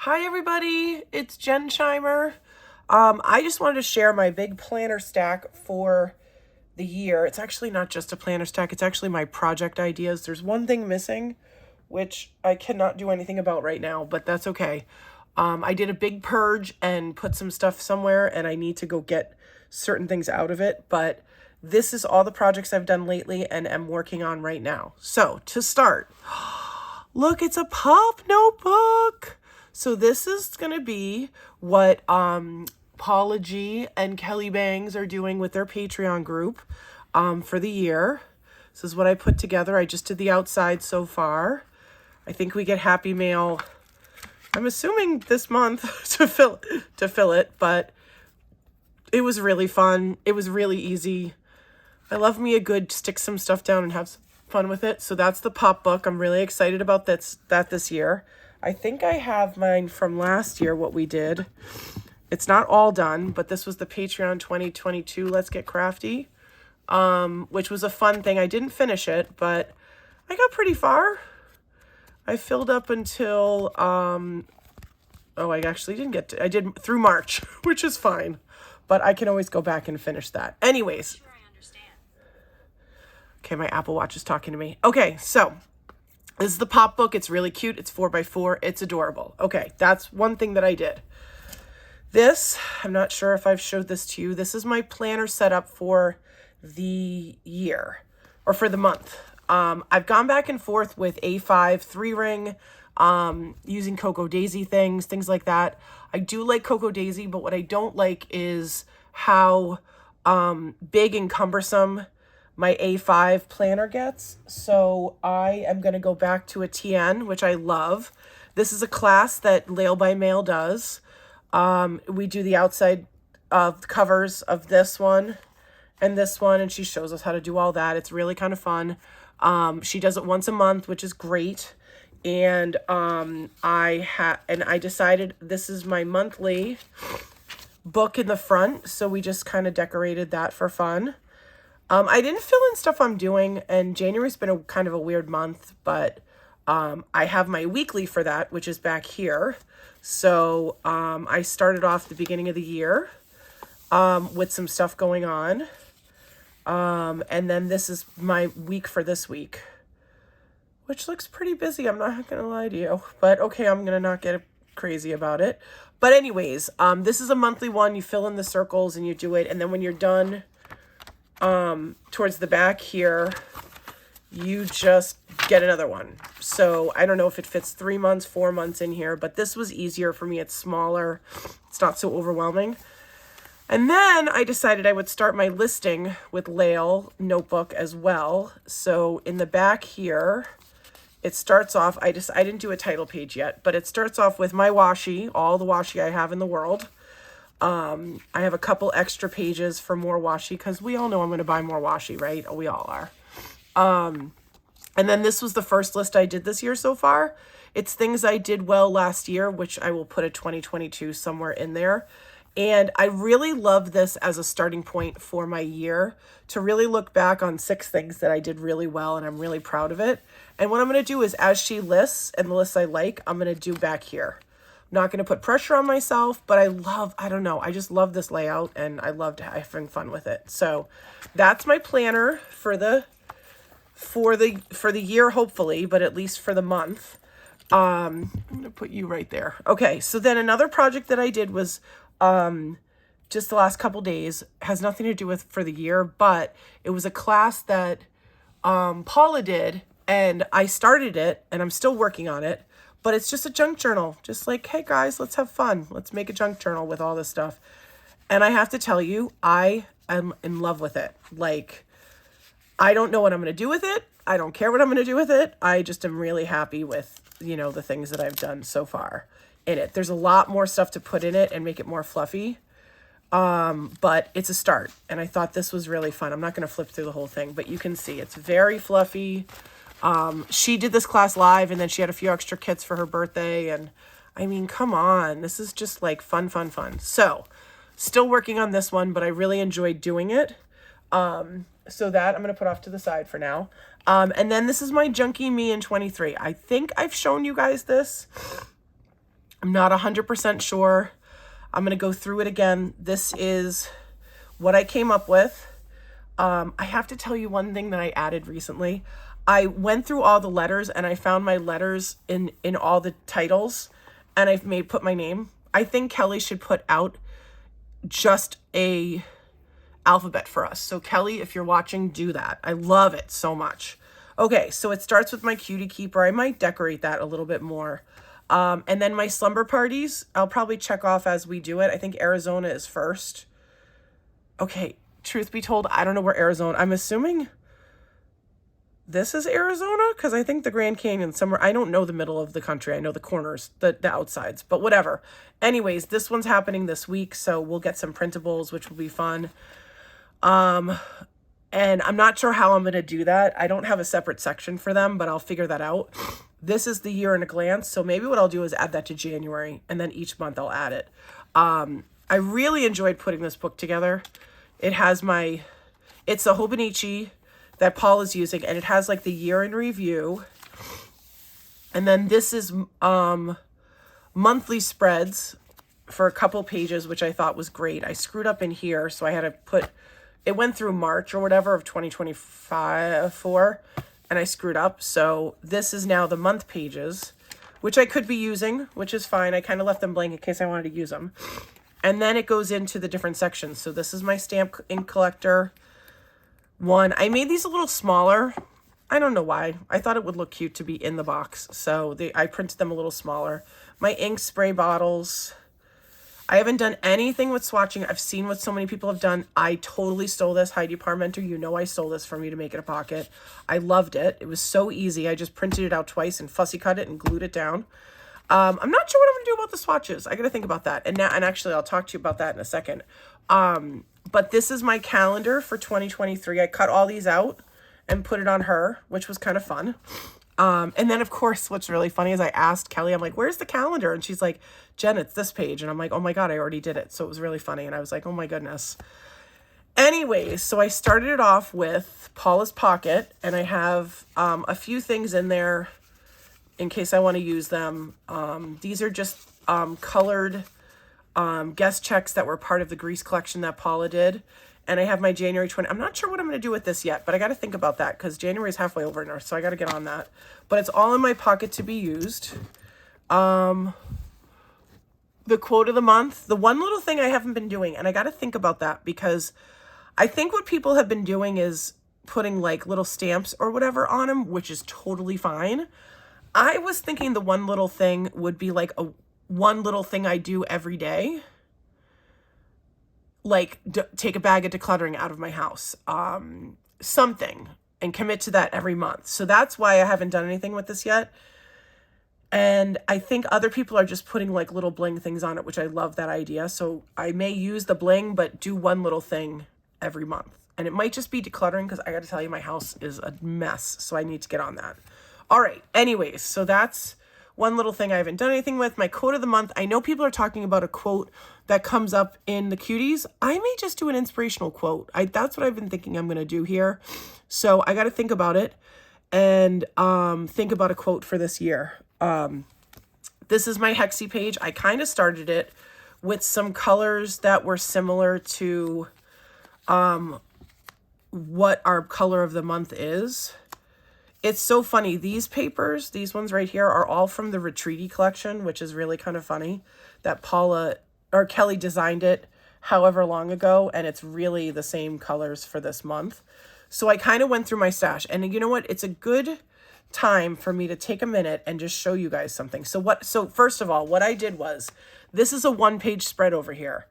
Hi everybody, it's Jen Scheimer. I just wanted to share my big planner stack for the year. It's actually not just a planner stack, it's actually my project ideas. There's one thing missing, which I cannot do anything about right now, but that's okay. I did a big purge and put some stuff somewhere, and I need to go get certain things out of it, but this is all the projects I've done lately and am working on right now. So to start, look, it's a pop notebook. So this is going to be what Paula G and Kelly Bangs are doing with their Patreon group for the year. This is what I put together. I just did the outside so far. I think we get Happy Mail, I'm assuming this month to fill it, but it was really fun. It was really easy. I love me a good stick some stuff down and have some fun with it. So that's the pop book. I'm really excited about that this year. I think I have mine from last year, what we did. It's not all done, but this was the Patreon 2022 Let's Get Crafty, which was a fun thing. I didn't finish it, but I got pretty far. I filled up until, I actually didn't get to, I did through March, which is fine, but I can always go back and finish that. Anyways. Sure, I understand. Okay, my Apple Watch is talking to me. Okay, so this is the pop book. It's really cute. It's 4x4. It's adorable. Okay, that's one thing that I did. This, I'm not sure if I've showed this to you. This is my planner setup for the year or for the month. I've gone back and forth with A5 3-ring, using Cocoa Daisy things like that. I do like Cocoa Daisy, but what I don't like is how big and cumbersome my A5 planner gets. So I am going to go back to a TN, which I love. This is a class that Lail by Mail does. We do the outside covers of this one and this one, and she shows us how to do all that. It's really kind of fun. She does it once a month, which is great. And I decided this is my monthly book in the front, so we just kind of decorated that for fun. I didn't fill in stuff I'm doing, and January's been a kind of a weird month, but I have my weekly for that, which is back here. So I started off the beginning of the year with some stuff going on. And then this is my week for this week, which looks pretty busy. I'm not going to lie to you, but okay, I'm going to not get crazy about it. But anyways, this is a monthly one. You fill in the circles and you do it. And then when you're done, towards the back here, you just get another one. So I don't know if it fits 3 months, 4 months in here, but this was easier for me. It's smaller. It's not so overwhelming. And then I decided I would start my listing with Lail notebook as well. So in the back here, it starts off, I didn't do a title page yet, but it starts off with my washi, all the washi I have in the world. I have a couple extra pages for more washi because we all know I'm going to buy more washi, right? Oh, we all are. And then this was the first list I did this year so far. It's things I did well last year, which I will put a 2022 somewhere in there. And I really love this as a starting point for my year to really look back on 6 things that I did really well, and I'm really proud of it. And what I'm going to do is, as she lists and the lists I like, I'm going to do back here. I'm not going to put pressure on myself, but I don't know, I just love this layout and I loved having fun with it. So that's my planner for the year, hopefully, but at least for the month. I'm going to put you right there. Okay, so then another project that I did was just the last couple days, has nothing to do with for the year, but it was a class that Paula did, and I started it and I'm still working on it, but it's just a junk journal. Just like, hey guys, let's have fun. Let's make a junk journal with all this stuff. And I have to tell you, I am in love with it. Like, I don't know what I'm going to do with it. I don't care what I'm going to do with it. I just am really happy with, the things that I've done so far in it. There's a lot more stuff to put in it and make it more fluffy. But it's a start. And I thought this was really fun. I'm not going to flip through the whole thing, but you can see it's very fluffy. She did this class live, and then she had a few extra kits for her birthday. And I mean, come on, this is just like fun. So still working on this one, but I really enjoyed doing it. So that I'm going to put off to the side for now. And then this is my Junkie Me in 23. I think I've shown you guys this. I'm not 100% sure. I'm going to go through it again. This is what I came up with. I have to tell you one thing that I added recently. I went through all the letters and I found my letters in all the titles, and I've put my name. I think Kelly should put out just a alphabet for us. So Kelly, if you're watching, do that. I love it so much. Okay, so it starts with my cutie keeper. I might decorate that a little bit more. And then my slumber parties, I'll probably check off as we do it. I think Arizona is first. Okay, truth be told, I don't know where Arizona, I'm assuming this is Arizona, because I think the Grand Canyon somewhere, I don't know the middle of the country. I know the corners, the outsides, but whatever. Anyways, this one's happening this week, so we'll get some printables, which will be fun. And I'm not sure how I'm going to do that. I don't have a separate section for them, but I'll figure that out. This is the year in a glance, so maybe what I'll do is add that to January, and then each month I'll add it. I really enjoyed putting this book together. It has it's the Hobonichi that Paul is using, and it has like the year in review. And then this is monthly spreads for a couple pages, which I thought was great. I screwed up in here, so I had to put, it went through March or whatever of 2024, and I screwed up. So this is now the month pages, which I could be using, which is fine. I kind of left them blank in case I wanted to use them. And then it goes into the different sections. So this is my stamp ink collector one. I made these a little smaller. I don't know why. I thought it would look cute to be in the box. So I printed them a little smaller. My ink spray bottles. I haven't done anything with swatching. I've seen what so many people have done. I totally stole this. Heidi Parmenter, you know I stole this from you to make it a pocket. I loved it. It was so easy. I just printed it out twice and fussy cut it and glued it down. I'm not sure what I'm going to do about the swatches. I got to think about that. And actually, I'll talk to you about that in a second. But this is my calendar for 2023. I cut all these out and put it on her, which was kind of fun. And then, of course, what's really funny is I asked Kelly, I'm like, where's the calendar? And she's like, Jen, it's this page. And I'm like, oh my God, I already did it. So it was really funny. And I was like, oh my goodness. Anyways, so I started it off with Paula's Pocket, and I have a few things in there in case I want to use them. These are just colored guest checks that were part of the Grease collection that Paula did. And I have my January 20. I'm not sure what I'm going to do with this yet, but I got to think about that because January is halfway over now, so I got to get on that. But it's all in my pocket to be used. The quote of the month, the one little thing I haven't been doing, and I got to think about that because I think what people have been doing is putting like little stamps or whatever on them, which is totally fine. I was thinking the one little thing would be like one little thing I do every day. Like take a bag of decluttering out of my house, something, and commit to that every month. So that's why I haven't done anything with this yet. And I think other people are just putting like little bling things on it, which I love that idea. So I may use the bling, but do one little thing every month. And it might just be decluttering because I got to tell you, my house is a mess. So I need to get on that. All right. Anyways, so that's one little thing I haven't done anything with. My quote of the month. I know people are talking about a quote that comes up in the cuties. I may just do an inspirational quote. That's what I've been thinking I'm going to do here. So I got to think about it and think about a quote for this year. This is my Hexie page. I kind of started it with some colors that were similar to what our color of the month is. It's so funny. These papers, these ones right here, are all from the Retreaty collection, which is really kind of funny that Kelly designed it however long ago, and it's really the same colors for this month. So I kind of went through my stash, and you know what? It's a good time for me to take a minute and just show you guys something. So first of all, what I did was, this is a one-page spread over here.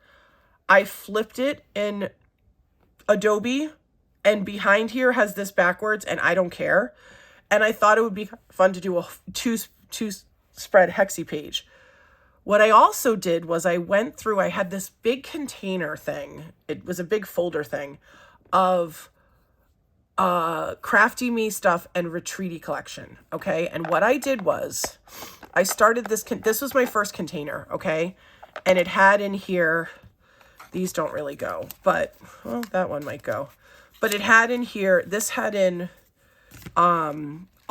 I flipped it in Adobe, and behind here has this backwards, and I don't care. And I thought it would be fun to do a two spread Hexie page. What I also did was I went through, I had this big container thing. It was a big folder thing of Crafty Me stuff and Retreaty collection. Okay. And what I did was I started this was my first container. Okay. And it had in here, these don't really go, but well, that one might go, but it had in here, this had in, all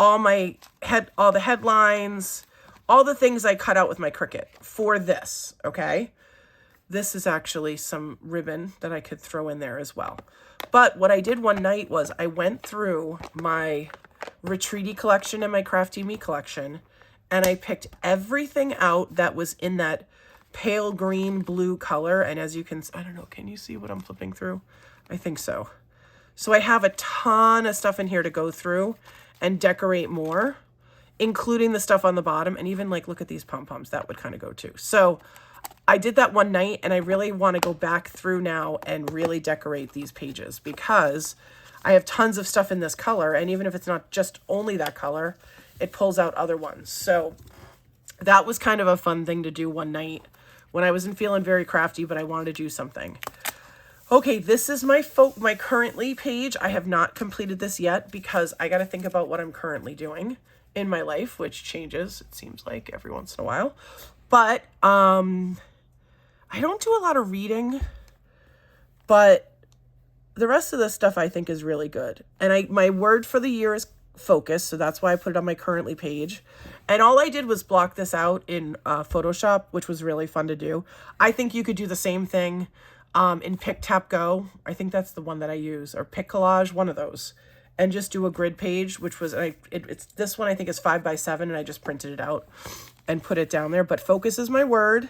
the headlines, all the things I cut out with my Cricut for this, okay? This is actually some ribbon that I could throw in there as well. But what I did one night was I went through my Retreaty collection and my Crafty Me collection, and I picked everything out that was in that pale green blue color. And as you can, I don't know, can you see what I'm flipping through? I think so. So I have a ton of stuff in here to go through and decorate more, including the stuff on the bottom. And even like, look at these pom-poms, that would kind of go too. So I did that one night, and I really want to go back through now and really decorate these pages because I have tons of stuff in this color. And even if it's not just only that color, it pulls out other ones. So that was kind of a fun thing to do one night when I wasn't feeling very crafty, but I wanted to do something. Okay, this is my currently page. I have not completed this yet because I got to think about what I'm currently doing in my life, which changes, it seems like, every once in a while. But I don't do a lot of reading, but the rest of this stuff I think is really good. And my word for the year is focus, so that's why I put it on my currently page. And all I did was block this out in Photoshop, which was really fun to do. I think you could do the same thing in Pick Tap Go. I think that's the one that I use, or Pick Collage, one of those, and just do a grid page, which was it's this one I think is 5x7, and I just printed it out and put it down there. But focus is my word.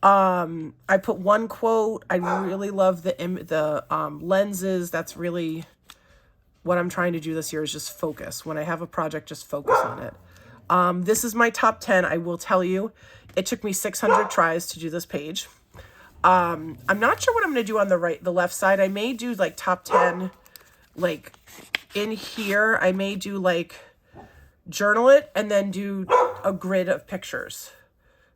I put one quote. I really love the lenses. That's really what I'm trying to do this year, is just focus. When I have a project, just focus on it. This is my top 10. I will tell you, it took me 600 tries to do this page. I'm not sure what I'm going to do on the left side. I may do like top 10, like in here. I may do like journal it and then do a grid of pictures.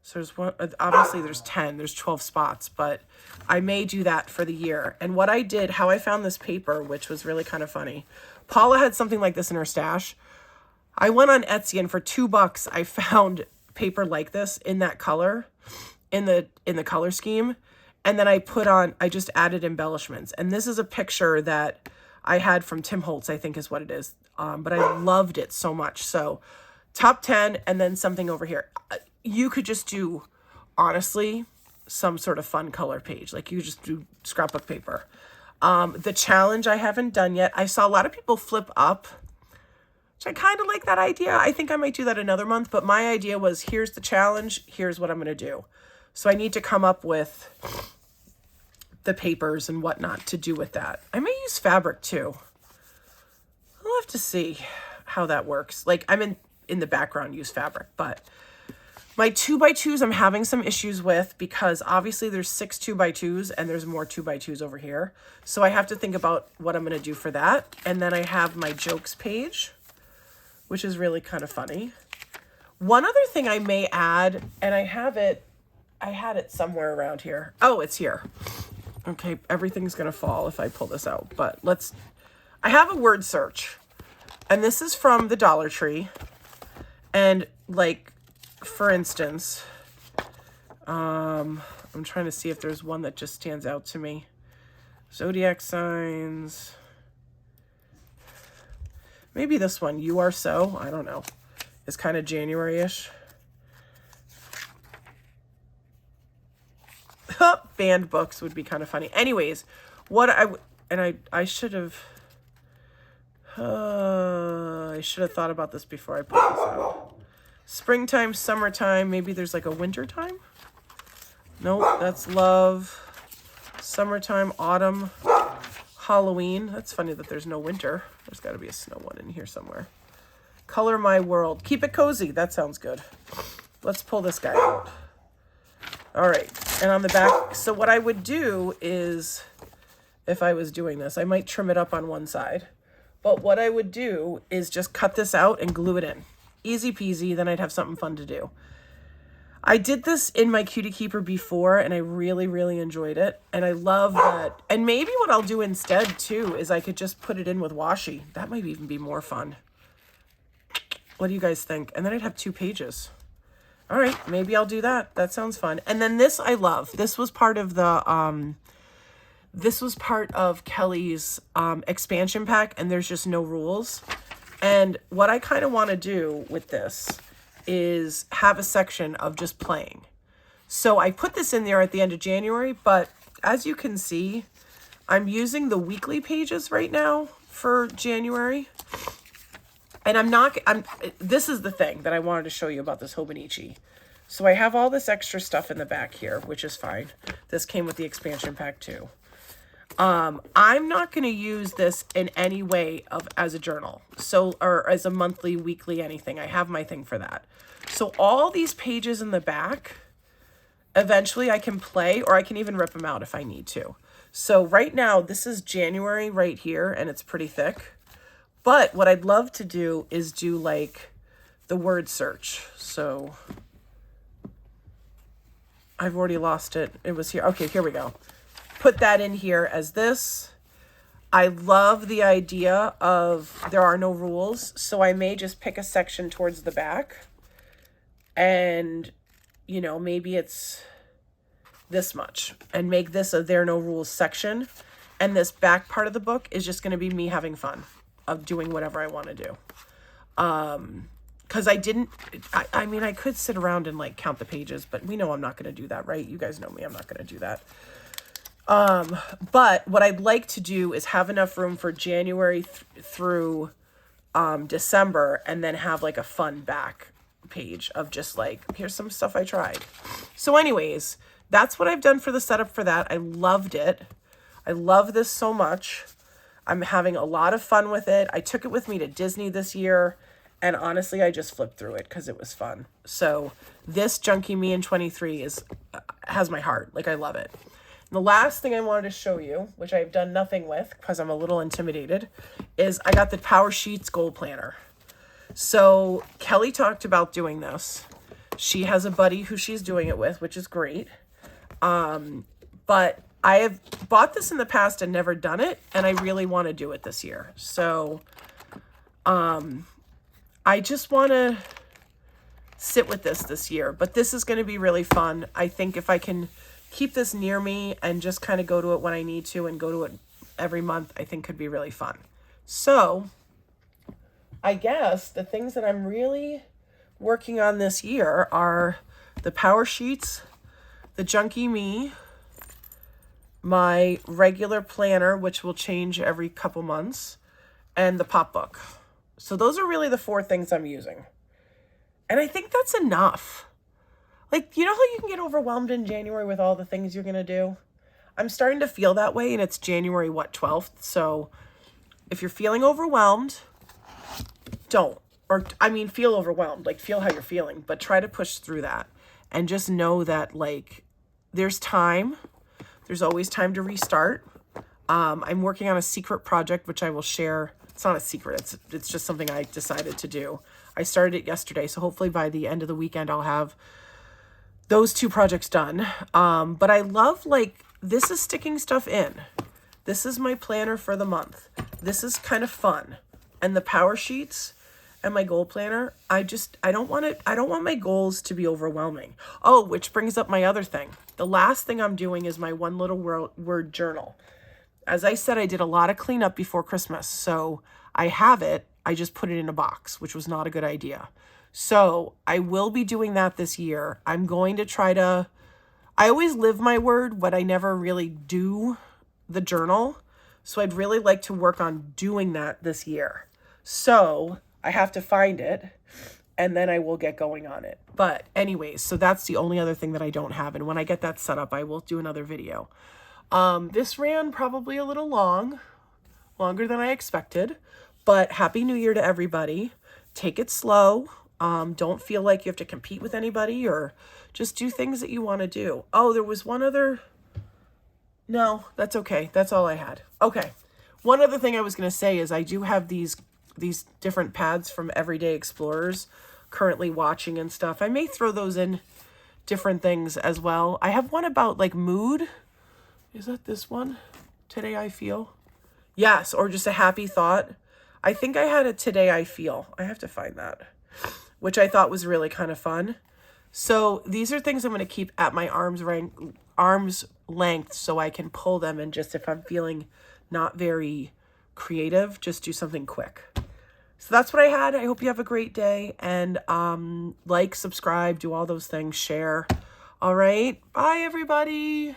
So there's one, obviously there's 10, there's 12 spots, but I may do that for the year. And what I did, how I found this paper, which was really kind of funny. Paula had something like this in her stash. I went on Etsy, and for $2, I found paper like this in that color, in the color scheme. And then I just added embellishments. And this is a picture that I had from Tim Holtz, I think is what it is. But I loved it so much. So top 10, and then something over here. You could just do, honestly, some sort of fun color page. Like you just do scrapbook paper. The challenge I haven't done yet. I saw a lot of people flip up, which I kind of like that idea. I think I might do that another month. But my idea was, here's the challenge. Here's what I'm going to do. So I need to come up with the papers and whatnot to do with that. I may use fabric too. I'll have to see how that works. Like I'm in the background use fabric, but my 2x2s I'm having some issues with because obviously there's 6 2x2s and there's more 2x2s over here. So I have to think about what I'm going to do for that. And then I have my jokes page, which is really kind of funny. One other thing I may add, and I had it somewhere around here. Oh, it's here. Okay, everything's going to fall if I pull this out, but I have a word search, and this is from the Dollar Tree. And like, for instance, I'm trying to see if there's one that just stands out to me. Zodiac signs. Maybe this one, You Are So, I don't know. It's kind of January-ish. Banned books would be kind of funny. Anyways, I should have thought about this before I put this out. Springtime, summertime, maybe there's like a winter time? Nope, that's love. Summertime, autumn, Halloween. That's funny that there's no winter. There's got to be a snow one in here somewhere. Color My World. Keep it cozy. That sounds good. Let's pull this guy out. All right. And on the back, so what I would do is, if I was doing this, I might trim it up on one side. But what I would do is just cut this out and glue it in. Easy peasy, then I'd have something fun to do. I did this in my Cutie Keeper before, and I really, really enjoyed it. And I love that. And maybe what I'll do instead, too, is I could just put it in with washi. That might even be more fun. What do you guys think? And then I'd have 2 pages. All right, maybe I'll do that. That sounds fun. And then this I love. This was part of the Kelly's expansion pack, and there's just no rules. And what I kind of want to do with this is have a section of just playing. So I put this in there at the end of January, but as you can see, I'm using the weekly pages right now for January. And this is the thing that I wanted to show you about this Hobonichi. So I have all this extra stuff in the back here, which is fine. This came with the expansion pack too. I'm not going to use this in any way as a journal. So, or as a monthly, weekly, anything. I have my thing for that. So all these pages in the back, eventually I can play, or I can even rip them out if I need to. So right now, this is January right here, and it's pretty thick. But what I'd love to do is do like the word search. So I've already lost it. It was here. Okay, here we go. Put that in here as this. I love the idea of there are no rules. So I may just pick a section towards the back. And, you know, maybe it's this much. And make this a there are no rules section. And this back part of the book is just going to be me having fun of doing whatever I want to do. Because I mean, I could sit around and like count the pages, but we know I'm not going to do that, right? You guys know me. I'm not going to do that. But what I'd like to do is have enough room for January through December, and then have like a fun back page of just like, here's some stuff I tried. So anyways, that's what I've done for the setup for that. I loved it. I love this so much. I'm having a lot of fun with it. I took it with me to Disney this year, and honestly, I just flipped through it because it was fun. So this Junkie Me in 23 has my heart. Like, I love it. And the last thing I wanted to show you, which I've done nothing with because I'm a little intimidated, is I got the Power Sheets Goal Planner. So Kelly talked about doing this. She has a buddy who she's doing it with, which is great. But I have bought this in the past and never done it, and I really want to do it this year. So I just want to sit with this year, but this is going to be really fun. I think if I can keep this near me and just kind of go to it when I need to and go to it every month, I think could be really fun. So I guess the things that I'm really working on this year are the Power Sheets, the Junkie Me, my regular planner, which will change every couple months, and the pop book. So those are really the 4 things I'm using. And I think that's enough. Like, you know how you can get overwhelmed in January with all the things you're going to do? I'm starting to feel that way, and it's January, 12th? So if you're feeling overwhelmed, don't. Or, I mean, feel overwhelmed. Like, feel how you're feeling, but try to push through that. And just know that, like, there's time. There's always time to restart. I'm working on a secret project, which I will share. It's not a secret. It's just something I decided to do. I started it yesterday, so hopefully by the end of the weekend, I'll have those 2 projects done. But I love, like, this is sticking stuff in. This is my planner for the month. This is kind of fun. And the Power Sheets and my goal planner, I don't want my goals to be overwhelming. Oh, which brings up my other thing. The last thing I'm doing is my one little word journal. As I said, I did a lot of cleanup before Christmas, so I have it. I just put it in a box, which was not a good idea. So I will be doing that this year. I'm going to try to, I always live my word, but I never really do the journal. So I'd really like to work on doing that this year. So I have to find it, and then I will get going on it. But anyways, so that's the only other thing that I don't have. And when I get that set up, I will do another video. This ran probably a little longer than I expected, but Happy New Year to everybody. Take it slow. Don't feel like you have to compete with anybody, or just do things that you want to do. Oh, there was one other. No, that's okay. That's all I had. Okay. One other thing I was going to say is I do have these different pads from Everyday Explorers currently watching and stuff. I may throw those in different things as well. I have one about like mood. Is that this one? Today I Feel? Yes, or just a happy thought. I think I had a Today I Feel. I have to find that, which I thought was really kind of fun. So these are things I'm going to keep at my arm's length so I can pull them, and just if I'm feeling not very creative, just do something quick. So that's what I had. I hope you have a great day, and like, subscribe, do all those things, share. All right. Bye, everybody.